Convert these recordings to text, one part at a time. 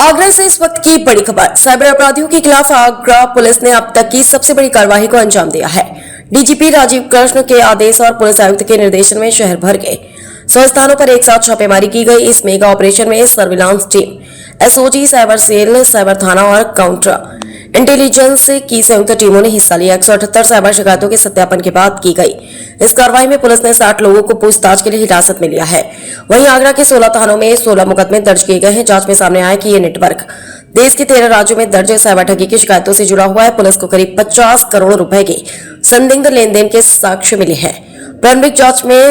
आगरा से इस वक्त की बड़ी खबर। साइबर अपराधियों के खिलाफ आगरा पुलिस ने अब तक की सबसे बड़ी कार्रवाई को अंजाम दिया है। डीजीपी राजीव कृष्ण के आदेश और पुलिस आयुक्त के निर्देशन में शहर भर के 100 स्थानों पर एक साथ छापेमारी की गई। इस मेगा ऑपरेशन में surveillance team, SOG, cyber cell, cyber थाना और काउंटर इंटेलिजेंस की संयुक्त टीमों ने हिस्सा लिया। 178 साइबर शिकायतों के सत्यापन के बाद की गई इस कार्रवाई में पुलिस ने 60 लोगों को पूछताछ के लिए हिरासत में लिया है। वहीं आगरा के 16 थानों में 16 मुकदमे दर्ज किए गए हैं। जांच में सामने आया कि ये नेटवर्क देश के 13 राज्यों में दर्ज साइबर ठगी की शिकायतों से जुड़ा हुआ है। पुलिस को करीब 50 करोड़ रुपए के संदिग्ध लेनदेन के साक्ष्य मिले हैं। प्रारंभिक जांच में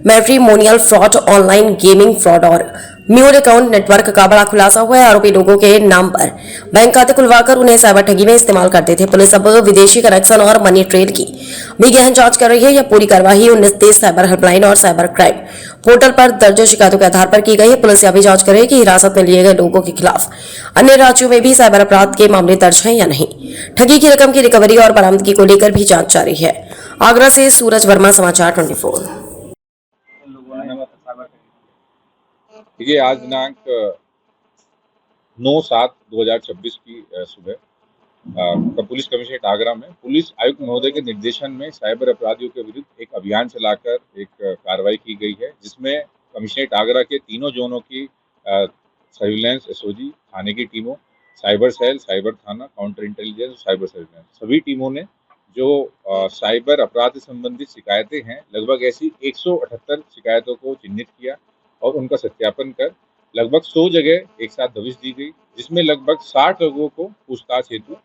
matrimonial fraud, online gaming fraud और म्यूल अकाउंट नेटवर्क का बड़ा खुलासा हुआ है। आरोपी लोगों के नाम पर बैंक खाते खुलवाकर उन्हें साइबर ठगी में इस्तेमाल करते थे। पुलिस अब विदेशी कनेक्शन और मनी ट्रेल की भी गहन जांच कर रही है। यह पूरी कार्यवाही 19 देश साइबर हेल्पलाइन और साइबर क्राइम पोर्टल पर दर्ज शिकायतों के आधार पर की गई है। पुलिस यह भी जांच कर रही है कि हिरासत में लिए गए लोगों के खिलाफ अन्य राज्यों में भी साइबर अपराध के मामले दर्ज हैं या नहीं। ठगी की रकम की रिकवरी और बरामदगी को लेकर भी जांच जारी है। आगरा से सूरज वर्मा, समाचार 24। देखिए, आज दिनांक 9/7/2026 की सुबह पुलिस कमिश्नरेट आगरा में पुलिस आयुक्त महोदय के निर्देशन में साइबर अपराधियों के विरुद्ध एक अभियान चलाकर एक कार्रवाई की गई है, जिसमें कमिश्नरेट आगरा के तीनों जोनों की सर्विलांस, एसओजी थाने की टीमों, साइबर सेल, साइबर थाना, काउंटर इंटेलिजेंस, साइबर सर्विलांस सभी टीमों ने जो साइबर अपराध से संबंधित शिकायतें हैं, लगभग ऐसी 178 शिकायतों को चिन्हित किया और उनका सत्यापन कर लगभग 100 जगह एक साथ दबिश दी गई, जिसमें लगभग 60 लोगों को पूछताछ हेतु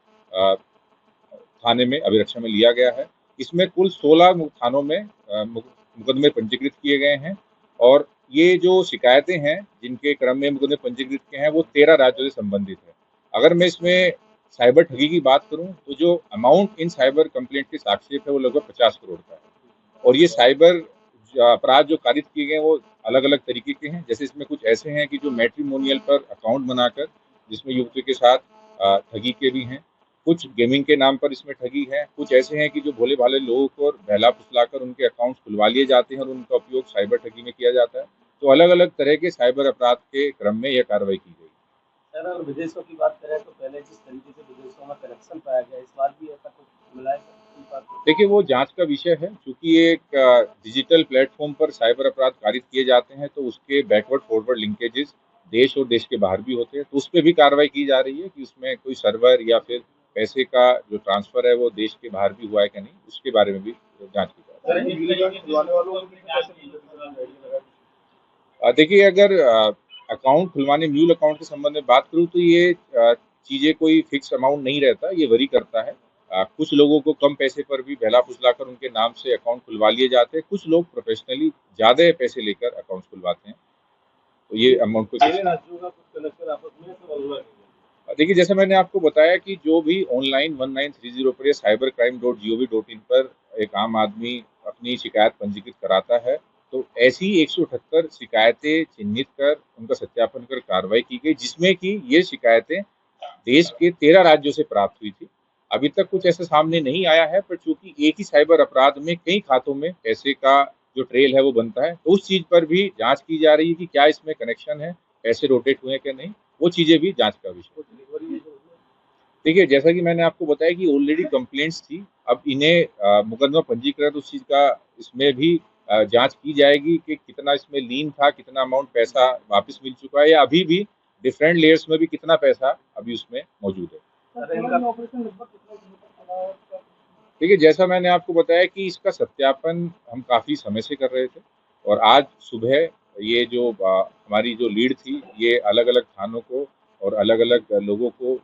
थाने में अभिरक्षा में लिया गया है। इसमें कुल 16 थानों में मुकदमे पंजीकृत किए गए हैं और ये जो शिकायतें हैं जिनके क्रम में मुकदमे पंजीकृत किए हैं वो 13 राज्यों से संबंधित है। अगर मैं इसमें साइबर ठगी की बात करूं तो जो अमाउंट इन साइबर कंप्लेंट के साक्ष्य है वो लगभग 50 करोड़ का है और ये साइबर अपराध जो कारित किए गए वो अलग अलग तरीके के हैं। जैसे इसमें कुछ ऐसे हैं कि जो मैट्रिमोनियल पर अकाउंट बनाकर जिसमें युवतियों के साथ ठगी के भी हैं, कुछ गेमिंग के नाम पर इसमें ठगी है, कुछ ऐसे हैं कि जो भोले भाले लोगों को बहला फुसलाकर उनके अकाउंट खुलवा लिए जाते हैं और उनका उपयोग साइबर ठगी में किया जाता है। तो अलग अलग तरह के साइबर अपराध के क्रम में यह कार्रवाई की गई। सर, अगर विदेशों की बात करें तो पहले जिस तरीके से विदेशों में कनेक्शन पाया गया, इस बार भी ऐसा कुछ मिला है? देखिए, वो जांच का विषय है, क्योंकि एक डिजिटल प्लेटफॉर्म पर साइबर अपराध कारित किए जाते हैं तो उसके बैकवर्ड फॉरवर्ड लिंकेजेस देश और देश के बाहर भी होते हैं, तो उस पर भी कार्रवाई की जा रही है कि उसमें कोई सर्वर या फिर पैसे का जो ट्रांसफर है वो देश के बाहर भी हुआ है कि नहीं, उसके बारे में भी जांच की जा रही है। देखिए, अगर अकाउंट खुलवाने, म्यूल अकाउंट के संबंध में बात करूँ तो ये चीज़ें कोई फिक्स अमाउंट नहीं रहता, ये वरी करता है। कुछ लोगों को कम पैसे पर भी बहला फुसलाकर उनके नाम से अकाउंट खुलवा लिए जाते हैं, कुछ लोग प्रोफेशनली ज़्यादा पैसे लेकर अकाउंट खुलवाते हैं, तो ये अमाउंट को देखिए, जैसे मैंने आपको बताया कि जो भी ऑनलाइन 1930 पर या cybercrime.gov.in पर एक आम आदमी अपनी शिकायत पंजीकृत कराता है, तो ऐसी 178 शिकायतें चिन्हित कर उनका सत्यापन कर कार्रवाई की गई, जिसमें कि ये शिकायतें देश के 13 राज्यों से प्राप्त हुई थी। अभी तक कुछ ऐसा सामने नहीं आया है, पर चूंकि एक ही साइबर अपराध में कई खातों में पैसे का जो ट्रेल है वो बनता है, तो उस चीज पर भी जांच की जा रही है कि क्या इसमें कनेक्शन है, पैसे रोटेट हुए कि नहीं, वो चीजें भी जांच का विषय। देखिए, जैसा कि मैंने आपको बताया कि ऑलरेडी कंप्लेंट्स थी, अब इन्हें मुकदमा पंजीकृत उस चीज का इसमें भी जांच की जाएगी कि कितना इसमें लीन था, कितना अमाउंट पैसा वापस मिल चुका है या अभी भी डिफरेंट लेयर्स में भी कितना पैसा अभी उसमें मौजूद है। देखिए, जैसा मैंने आपको बताया कि इसका सत्यापन हम काफ़ी समय से कर रहे थे और आज सुबह ये जो हमारी जो लीड थी ये अलग अलग थानों को और अलग अलग लोगों को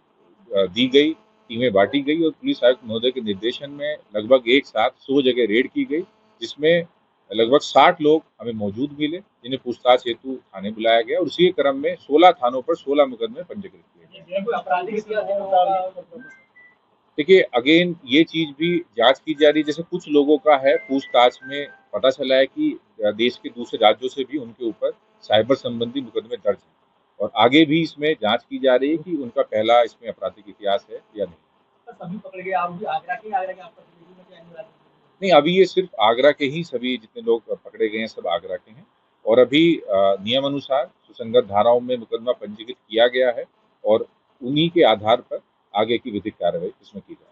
दी गई, टीमें बांटी गई और पुलिस आयुक्त महोदय के निर्देशन में लगभग एक साथ 100 जगह रेड की गई, जिसमें लगभग 60 लोग हमें मौजूद मिले जिन्हें पूछताछ हेतु थाने बुलाया गया और उसी के क्रम में 16 थानों पर 16 मुकदमे पंजीकृत किए गए। देखिए, अगेन ये चीज भी जांच की जा रही है। जैसे कुछ लोगों का है पूछताछ में पता चला है कि देश के दूसरे राज्यों से भी उनके ऊपर साइबर संबंधी मुकदमे दर्ज हैं और आगे भी इसमें जांच की जा रही है कि उनका पहला इसमें आपराधिक इतिहास है या नहीं। सभी पकड़े गए आरोपी आगरा के आपका नहीं, अभी ये सिर्फ आगरा के ही सभी जितने लोग पकड़े गए हैं सब आगरा के हैं और अभी नियम अनुसार सुसंगत धाराओं में मुकदमा पंजीकृत किया गया है और उन्हीं के आधार पर आगे की विधिक कार्रवाई इसमें की जाए।